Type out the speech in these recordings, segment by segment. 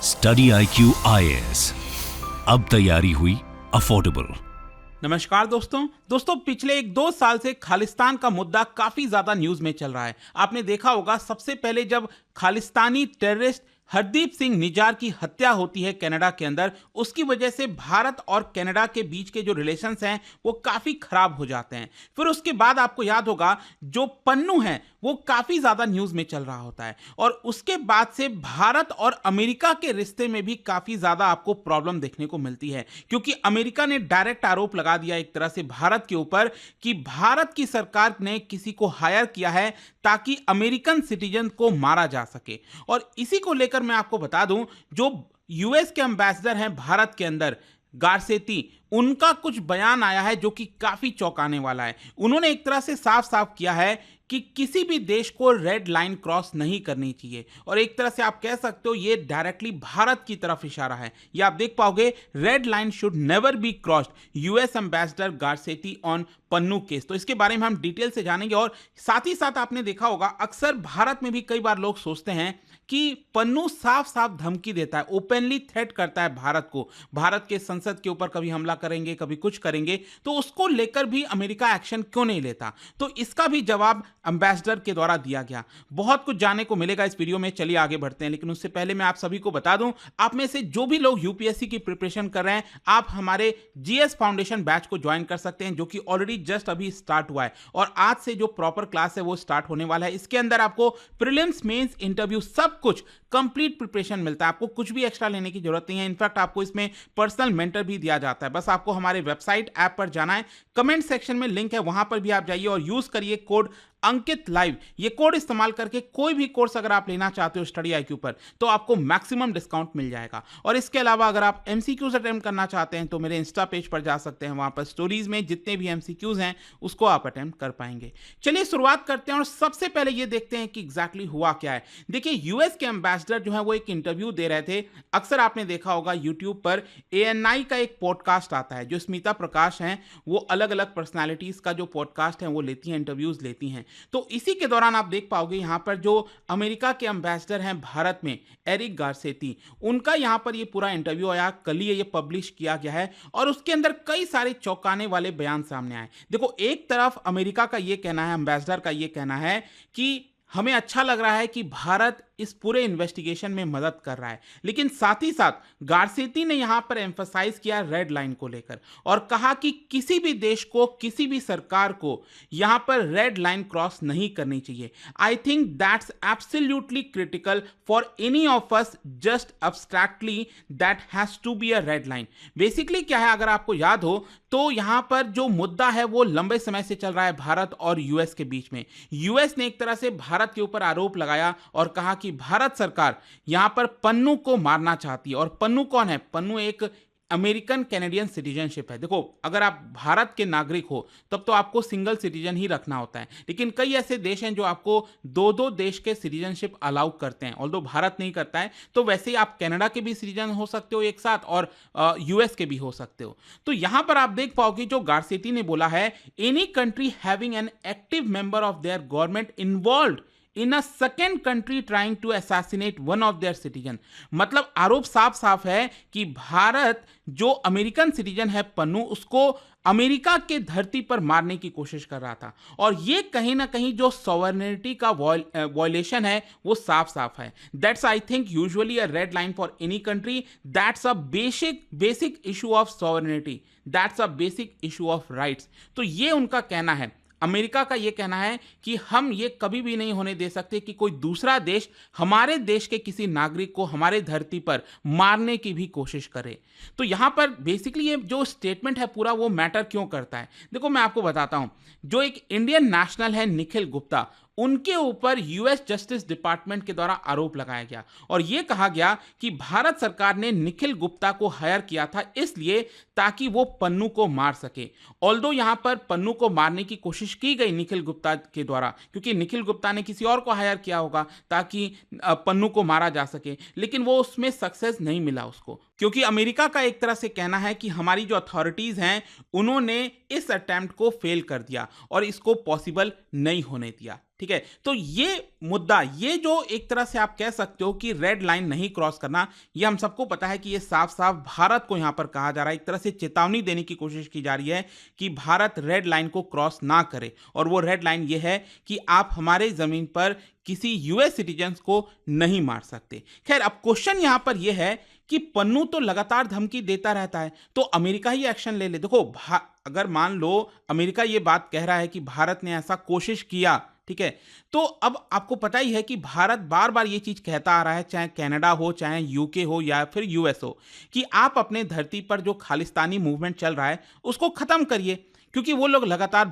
Study IQ IAS, अब तैयारी हुई अफोर्डेबल। नमस्कार दोस्तों पिछले 1-2 साल से खालिस्तान का मुद्दा काफी ज्यादा न्यूज में चल रहा है। आपने देखा होगा सबसे पहले जब खालिस्तानी टेररिस्ट हरदीप सिंह निजार की हत्या होती है कनाडा के अंदर, उसकी वजह से भारत और कनाडा के बीच के जो रिलेशंस हैं वो काफी खराब हो जाते हैं। फिर उसके बाद आपको याद होगा जो पन्नू है वो काफी ज्यादा न्यूज में चल रहा होता है और उसके बाद से भारत और अमेरिका के रिश्ते में भी काफी ज्यादा आपको प्रॉब्लम देखने को मिलती है, क्योंकि अमेरिका ने डायरेक्ट आरोप लगा दिया एक तरह से भारत के ऊपर कि भारत की सरकार ने किसी को हायर किया है ताकि अमेरिकन सिटीजन को मारा जा सके। और इसी को लेकर मैं आपको बता दूं, जो यूएस के एम्बेसडर हैं भारत के अंदर गारसेती, उनका कुछ बयान आया है जो कि काफी चौंकाने वाला है। उन्होंने एक तरह से साफ साफ किया है कि किसी भी देश को रेड लाइन क्रॉस नहीं करनी चाहिए और एक तरह से आप कह सकते हो ये डायरेक्टली भारत की तरफ इशारा है। ये आप देख पाओगे, red line should never be crossed, US ambassador Garcetti on Pannun case. तो इसके बारे में हम डिटेल से जानेंगे और साथ ही साथ आपने देखा होगा अक्सर भारत में भी कई बार लोग सोचते हैं कि पन्नू साफ साफ धमकी देता है, ओपनली थ्रेट करता है भारत को, भारत के संसद के ऊपर कभी हमला करेंगे कभी कुछ करेंगे, तो उसको लेकर भी अमेरिका एक्शन क्यों नहीं लेता। तो इसका भी जवाब एम्बेसडर के द्वारा दिया गया। बहुत कुछ जानने को मिलेगा इस वीडियो में, चलिए आगे बढ़ते हैं। लेकिन उससे पहले मैं आप सभी को बता दूं, आप में से जो भी लोग यूपीएससी की प्रिपरेशन कर रहे हैं, आप हमारे जीएस फाउंडेशन बैच को ज्वाइन कर सकते हैं जो कि ऑलरेडी जस्ट अभी स्टार्ट हुआ है और आज से जो प्रॉपर क्लास है वो स्टार्ट होने वाला है। इसके अंदर आपको प्रीलिम्स, मेंस, इंटरव्यू सब कुछ कंप्लीट प्रिपरेशन मिलता है, आपको कुछ भी एक्स्ट्रा लेने की जरूरत नहीं है। इनफैक्ट आपको इसमें पर्सनल मेंटर भी दिया जाता है। बस आपको हमारे वेबसाइट ऐप पर जाना है, कमेंट सेक्शन में लिंक है, वहां पर भी आप जाइए और यूज करिए कोड अंकित लाइव। ये कोड इस्तेमाल करके कोई भी कोर्स अगर आप लेना चाहते हो स्टडी IQ पर तो आपको मैक्सिमम डिस्काउंट मिल जाएगा। और इसके अलावा अगर आप MCQs अटेम्प्ट करना चाहते हैं तो मेरे इंस्टा पेज पर जा सकते हैं, वहां पर स्टोरीज में जितने भी MCQs हैं उसको आप अटेम्प्ट कर पाएंगे। चलिए शुरुआत करते हैं और सबसे पहले ये देखते हैं कि एग्जैक्टली हुआ क्या है। देखिए, यूएस के एम्बेसडर जो है वो एक इंटरव्यू दे रहे थे। अक्सर आपने देखा होगा यूट्यूब पर ANI का एक पॉडकास्ट आता है, जो स्मिता प्रकाश हैं, वो अलग अलग पर्सनैलिटीज का जो पॉडकास्ट है वो लेती हैं, इंटरव्यूज लेती हैं। तो इसी के दौरान आप देख पाओगे यहां पर जो अमेरिका के एम्बेसडर हैं भारत में, एरिक गारसेती, उनका यहां पर ये पूरा इंटरव्यू आया, कल ही ये पब्लिश किया गया है और उसके अंदर कई सारे चौंकाने वाले बयान सामने आए। देखो, एक तरफ अमेरिका का ये कहना है, एम्बेसडर का ये कहना है कि हमें अच्छा लग रहा है कि भारत इस पूरे इन्वेस्टिगेशन में मदद कर रहा है, लेकिन साथ ही साथ गारसेती ने यहां पर एम्फसाइज किया रेड लाइन को लेकर और कहा कि किसी भी देश को, किसी भी सरकार को यहां पर रेड लाइन क्रॉस नहीं करनी चाहिए। I think that's absolutely critical for any of us, just abstractly that has to be a red line. Basically क्या है, अगर आपको याद हो तो यहां पर जो मुद्दा है वो लंबे समय से चल रहा है भारत और यूएस के बीच में। यूएस ने एक तरह से भारत के ऊपर आरोप लगाया और कहा कि भारत सरकार यहां पर पन्नू को मारना चाहती है। और पन्नू कौन है? पन्नू एक अमेरिकन कैनेडियन सिटीजनशिप है। देखो, अगर आप भारत के नागरिक हो तब तो आपको सिंगल सिटीजन ही रखना होता है, लेकिन कई ऐसे देश हैं जो आपको दो दो देश के सिटीजनशिप अलाउ करते हैं। ऑल्दो भारत नहीं करता है, तो वैसे ही आप कनाडा के भी सिटीजन हो सकते हो एक साथ और यूएस के भी हो सकते हो। तो यहां पर आप देख पाओगे जो गारसेती ने बोला है, any country having an active member of their government involved in a second country trying to assassinate one of their citizen. मतलब आरोप साफ साफ है कि भारत जो अमेरिकन सिटीजन है पन्नू, उसको अमेरिका के धरती पर मारने की कोशिश कर रहा था और ये कहीं ना कहीं जो सॉवरेनिटी का वॉयलेशन है वो साफ साफ है। That's I think usually a red line for any country. That's a basic issue of sovereignty, that's a basic issue of rights. तो ये उनका कहना है, अमेरिका का यह कहना है कि हम ये कभी भी नहीं होने दे सकते कि कोई दूसरा देश हमारे देश के किसी नागरिक को हमारे धरती पर मारने की भी कोशिश करे। तो यहां पर बेसिकली ये जो स्टेटमेंट है पूरा वो मैटर क्यों करता है। देखो, मैं आपको बताता हूं, जो एक इंडियन नेशनल है निखिल गुप्ता, उनके ऊपर यूएस जस्टिस डिपार्टमेंट के द्वारा आरोप लगाया गया और यह कहा गया कि भारत सरकार ने निखिल गुप्ता को हायर किया था इसलिए ताकि वो पन्नू को मार सके। ऑल्दो यहां पर पन्नू को मारने की कोशिश की गई निखिल गुप्ता के द्वारा, क्योंकि निखिल गुप्ता ने किसी और को हायर किया होगा ताकि पन्नू को मारा जा सके, लेकिन वो उसमें सक्सेस नहीं मिला उसको, क्योंकि अमेरिका का एक तरह से कहना है कि हमारी जो अथॉरिटीज हैं उन्होंने इस अटेम्प्ट को फेल कर दिया और इसको पॉसिबल नहीं होने दिया। ठीक है। तो ये मुद्दा, ये जो एक तरह से आप कह सकते हो कि रेड लाइन नहीं क्रॉस करना, ये हम सबको पता है कि ये साफ साफ भारत को यहां पर कहा जा रहा है, एक तरह से चेतावनी देने की कोशिश की जा रही है कि भारत रेड लाइन को क्रॉस ना करे। और वो रेड लाइन ये है कि आप हमारे जमीन पर किसी यूएस सिटीजन्स को नहीं मार सकते। खैर, अब क्वेश्चन यहां पर यह है कि पन्नू तो लगातार धमकी देता रहता है, तो अमेरिका ही एक्शन ले ले। देखो, अगर मान लो अमेरिका ये बात कह रहा है कि भारत ने ऐसा कोशिश किया, ठीक है, तो अब आपको पता ही है कि भारत बार बार ये चीज कहता आ रहा है, चाहे कनाडा हो, चाहे यूके हो या फिर यूएस हो, कि आप अपने धरती पर जो खालिस्तानी मूवमेंट चल रहा है उसको खत्म करिए, क्योंकि वो लोग लगातार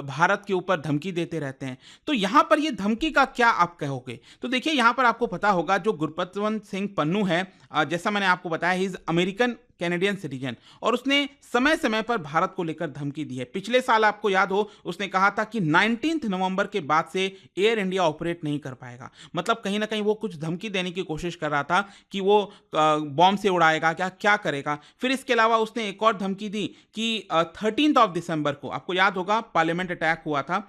भारत के ऊपर धमकी देते रहते हैं। तो यहां पर ये धमकी का क्या आप कहोगे? तो देखिए, यहां पर आपको पता होगा जो गुरपतवंत सिंह पन्नू है, जैसा मैंने आपको बताया, he is American Canadian citizen, और उसने समय समय पर भारत को लेकर धमकी दी है। पिछले साल आपको याद हो, उसने कहा था कि 19 नवंबर के बाद से एयर इंडिया ऑपरेट नहीं कर पाएगा। मतलब कहीं ना कहीं वो कुछ धमकी देने की कोशिश कर रहा था कि वो बॉम्ब से उड़ाएगा, क्या क्या करेगा। फिर इसके अलावा उसने एक और धमकी दी कि 13 दिसंबर को, आपको याद होगा, पार्लियामेंट अटैक हुआ था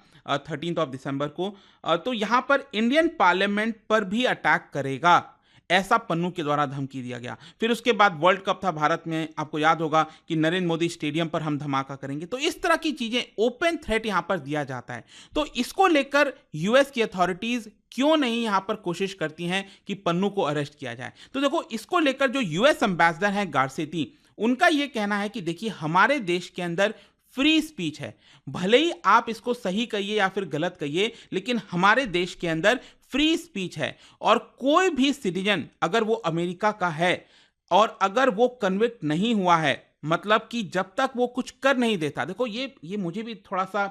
13 दिसंबर को, तो यहां पर इंडियन पार्लियामेंट पर भी अटैक करेगा, ऐसा पन्नू के द्वारा धमकी दिया गया। फिर उसके बाद वर्ल्ड कप था भारत में, आपको याद होगा कि नरेंद्र मोदी स्टेडियम पर हम धमाका करेंगे। तो इस तरह की चीजें, ओपन थ्रेट यहां पर दिया जाता है। तो इसको लेकर यूएस की अथॉरिटीज क्यों नहीं यहां पर कोशिश करती हैं कि पन्नू को अरेस्ट किया जाए? तो देखो, इसको लेकर जो यूएस एम्बेसडर हैं गारसेटी, उनका यह कहना है कि देखिए, हमारे देश के अंदर फ्री स्पीच है, भले ही आप इसको सही कहिए या फिर गलत कहिए, लेकिन हमारे देश के अंदर फ्री स्पीच है, और कोई भी सिटीजन अगर वो अमेरिका का है और अगर वो कन्विक्ट नहीं हुआ है, मतलब कि जब तक वो कुछ कर नहीं देता, देखो ये मुझे भी थोड़ा सा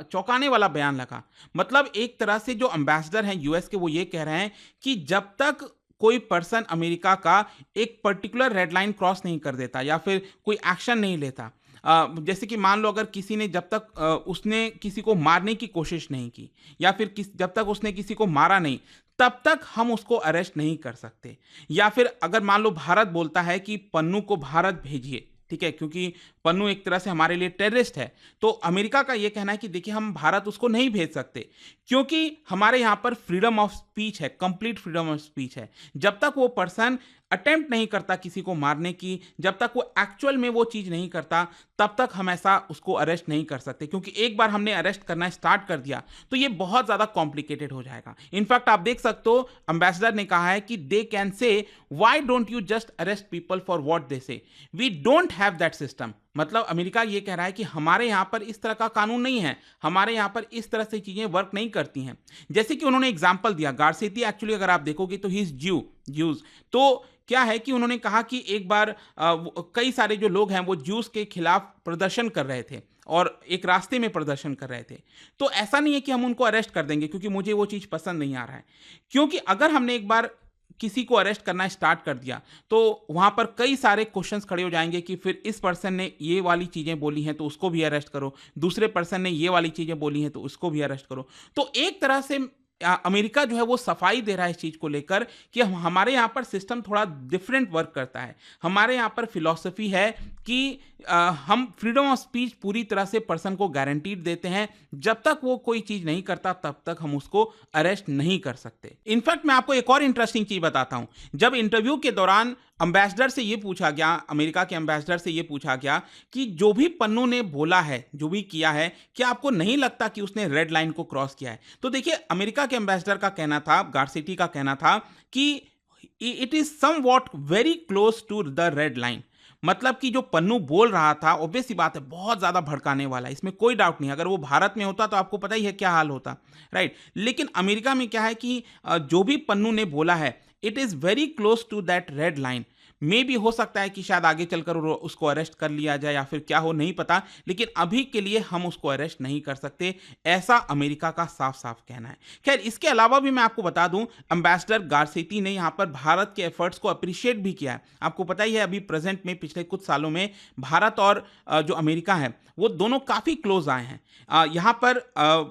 चौंकाने वाला बयान लगा। मतलब एक तरह से जो एम्बेसडर हैं यूएस के, वो ये कह रहे हैं कि जब तक कोई पर्सन अमेरिका का एक पर्टिकुलर रेड लाइन क्रॉस नहीं कर देता या फिर कोई एक्शन नहीं लेता, जैसे कि मान लो अगर किसी ने, जब तक उसने किसी को मारने की कोशिश नहीं की, या फिर जब तक उसने किसी को मारा नहीं, तब तक हम उसको अरेस्ट नहीं कर सकते। या फिर अगर मान लो भारत बोलता है कि पन्नू को भारत भेजिए, ठीक है, क्योंकि पन्नू एक तरह से हमारे लिए टेररिस्ट है, तो अमेरिका का यह कहना है कि देखिए, हम भारत उसको नहीं भेज सकते, क्योंकि हमारे यहां पर फ्रीडम ऑफ स्पीच है, कंप्लीट फ्रीडम ऑफ स्पीच है। जब तक वो पर्सन अटेम्प्ट नहीं करता किसी को मारने की, जब तक वो एक्चुअल में वो चीज नहीं करता, तब तक हम ऐसा उसको अरेस्ट नहीं कर सकते, क्योंकि एक बार हमने अरेस्ट करना स्टार्ट कर दिया तो ये बहुत ज्यादा कॉम्प्लिकेटेड हो जाएगा। इनफैक्ट आप देख सकते हो, एम्बेसडर ने कहा है कि they can say, why don't you just arrest people for what they say, we don't have that system. मतलब अमेरिका ये कह रहा है कि हमारे यहां पर इस तरह का कानून नहीं है, हमारे यहां पर इस तरह से चीजें वर्क नहीं करती हैं। जैसे कि उन्होंने एग्जांपल दिया, गारसेटी एक्चुअली अगर आप देखोगे तो ही इज ज्यूज। तो क्या है कि उन्होंने कहा कि एक बार कई सारे जो लोग हैं वो ज्यूस के खिलाफ प्रदर्शन कर रहे थे और एक रास्ते में प्रदर्शन कर रहे थे। तो ऐसा नहीं है कि हम उनको अरेस्ट कर देंगे क्योंकि मुझे वो चीज़ पसंद नहीं आ रहा है, क्योंकि अगर हमने एक बार किसी को अरेस्ट करना स्टार्ट कर दिया तो वहां पर कई सारे क्वेश्चंस खड़े हो जाएंगे कि फिर इस पर्सन ने ये वाली चीजें बोली हैं तो उसको भी अरेस्ट करो, दूसरे पर्सन ने ये वाली चीजें बोली हैं तो उसको भी अरेस्ट करो। तो एक तरह से अमेरिका जो है वो सफाई दे रहा है इस चीज को लेकर कि हमारे यहाँ पर सिस्टम थोड़ा डिफरेंट वर्क करता है। हमारे यहाँ पर फिलॉसफी है कि हम फ्रीडम ऑफ स्पीच पूरी तरह से पर्सन को गारंटीड देते हैं, जब तक वो कोई चीज नहीं करता तब तक हम उसको अरेस्ट नहीं कर सकते। इनफैक्ट मैं आपको एक और इंटरेस्टिंग चीज बताता हूं। जब इंटरव्यू के दौरान एम्बेसडर से ये पूछा गया, अमेरिका के एम्बेसडर से ये पूछा गया कि जो भी पन्नू ने बोला है, जो भी किया है, क्या आपको नहीं लगता कि उसने रेड लाइन को क्रॉस किया है? तो देखिए, अमेरिका के एम्बेसडर का कहना था, गारसेटी का कहना था कि it is somewhat very close to the red line. मतलब कि जो पन्नू बोल रहा था, ऑब्वियस सी बात है, बहुत ज्यादा भड़काने वाला है, इसमें कोई डाउट नहीं। अगर वो भारत में होता तो आपको पता ही है क्या हाल होता, राइट। लेकिन अमेरिका में क्या है कि जो भी पन्नू ने बोला है, it is very close to that red line. मे भी हो सकता है कि शायद आगे चलकर उसको अरेस्ट कर लिया जाए या फिर क्या हो, नहीं पता, लेकिन अभी के लिए हम उसको अरेस्ट नहीं कर सकते, ऐसा अमेरिका का साफ साफ कहना है। खैर, इसके अलावा भी मैं आपको बता दूं, एम्बेसडर गारसेटी ने यहां पर भारत के एफर्ट्स को अप्रिशिएट भी किया है। आपको पता ही है, अभी प्रेजेंट में पिछले कुछ सालों में भारत और जो अमेरिका है वो दोनों काफी क्लोज आए हैं। यहां पर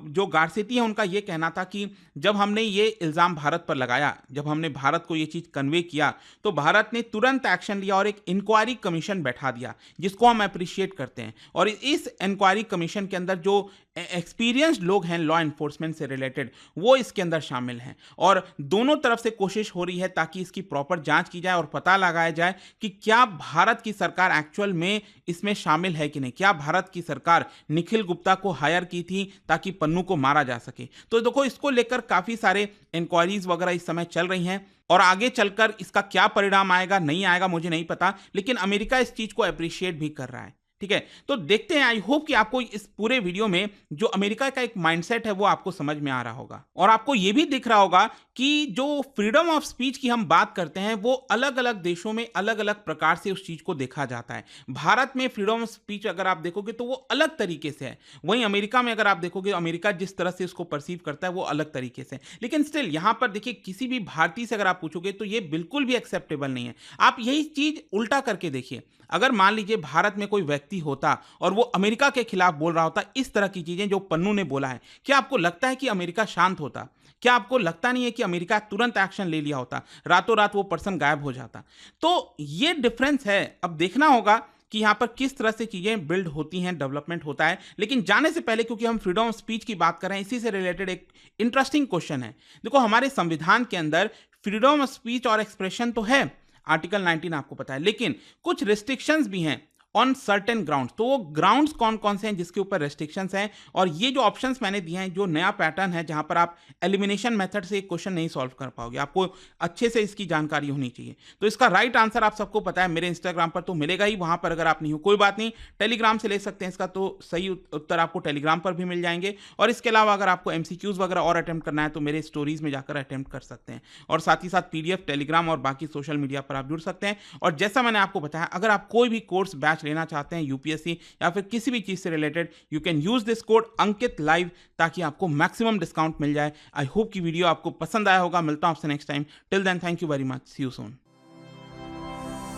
जो गारसेटी है उनका यह कहना था कि जब हमने ये इल्जाम भारत पर लगाया, जब हमने भारत को ये चीज कन्वे किया, तो भारत ने तुरंत तुरंत एक्शन लिया और एक इंक्वायरी कमीशन बैठा दिया, जिसको हम अप्रिशिएट करते हैं। और इस इंक्वायरी कमीशन के अंदर जो एक्सपीरियंस्ड लोग हैं लॉ एनफोर्समेंट से रिलेटेड, वो इसके अंदर शामिल हैं और दोनों तरफ से कोशिश हो रही है ताकि इसकी प्रॉपर जांच की जाए और पता लगाया जाए कि क्या भारत की सरकार एक्चुअल में इसमें शामिल है कि नहीं। क्या भारत की सरकार निखिल गुप्ता को हायर की थी ताकि पन्नू को मारा जा सके। तो देखो, इसको लेकर काफी सारे इंक्वायरीज वगैरह इस समय चल रही हैं और आगे चलकर इसका क्या परिणाम आएगा नहीं आएगा मुझे नहीं पता, लेकिन अमेरिका इस चीज को अप्रिशिएट भी कर रहा है। ठीक है, तो देखते हैं। आई होप कि आपको इस पूरे वीडियो में जो अमेरिका का एक माइंडसेट है वो आपको समझ में आ रहा होगा और आपको ये भी दिख रहा होगा कि जो फ्रीडम ऑफ स्पीच की हम बात करते हैं वो अलग अलग देशों में अलग अलग प्रकार से उस चीज को देखा जाता है। भारत में फ्रीडम ऑफ स्पीच अगर आप देखोगे तो वो अलग तरीके से है, वहीं अमेरिका में अगर आप देखोगे अमेरिका जिस तरह से उसको परसीव करता है वो अलग तरीके से। लेकिन स्टिल यहां पर देखिए, किसी भी भारतीय से अगर आप पूछोगे तो ये बिल्कुल भी एक्सेप्टेबल नहीं है। आप यही चीज उल्टा करके देखिए, अगर मान लीजिए भारत में कोई व्यक्ति होता और वो अमेरिका के खिलाफ बोल रहा होता इस तरह की चीजें जो पन्नू ने बोला है, क्या आपको लगता है कि अमेरिका शांत होता? क्या आपको लगता नहीं है कि अमेरिका तुरंत एक्शन ले लिया होता, रातों रात वो पर्सन गायब हो जाता? तो ये डिफरेंस है। अब देखना होगा कि यहाँ पर किस तरह से चीजें बिल्ड होती हैं, डेवलपमेंट होता है। लेकिन जाने से पहले, क्योंकि हम फ्रीडम ऑफ स्पीच की बात कर रहे हैं, इसी से रिलेटेड एक इंटरेस्टिंग क्वेश्चन है। देखो, हमारे संविधान के अंदर फ्रीडम ऑफ स्पीच और एक्सप्रेशन तो है, आर्टिकल 19 आपको पता है, लेकिन कुछ रिस्ट्रिक्शंस भी हैं ऑन सर्टेन ग्राउंड्स। तो वो ग्राउंड्स कौन कौन से हैं जिसके ऊपर रेस्ट्रिक्शंस हैं? और ये जो ऑप्शंस मैंने दिए हैं, जो नया पैटर्न है जहां पर आप एलिमिनेशन मेथड से एक क्वेश्चन नहीं सॉल्व कर पाओगे, आपको अच्छे से इसकी जानकारी होनी चाहिए। तो इसका राइट आंसर आप सबको पता है, मेरे इंस्टाग्राम पर तो मिलेगा ही, वहां पर अगर आप नहीं हो कोई बात नहीं, टेलीग्राम से ले सकते हैं इसका, तो सही उत्तर आपको टेलीग्राम पर भी मिल जाएंगे। और इसके अलावा अगर आपको MCQs वगैरह और अटेम्प्ट करना है तो मेरे स्टोरीज में जाकर अटेम्प्ट कर सकते हैं। और साथ ही साथ PDF, टेलीग्राम और बाकी सोशल मीडिया पर आप जुड़ सकते हैं। और जैसा मैंने आपको बताया, अगर आप कोई भी कोर्स बैच लेना चाहते हैं UPSC या फिर किसी भी चीज से related, you can use this code Ankit live ताकि आपको मैक्सिमम डिस्काउंट मिल जाए। आई होप कि वीडियो आपको पसंद आया होगा। मिलता हूं आपसे next time. Till then, thank you very much, see you soon.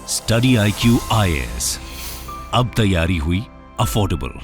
Study IQ IAS, अब तैयारी हुई अफोर्डेबल।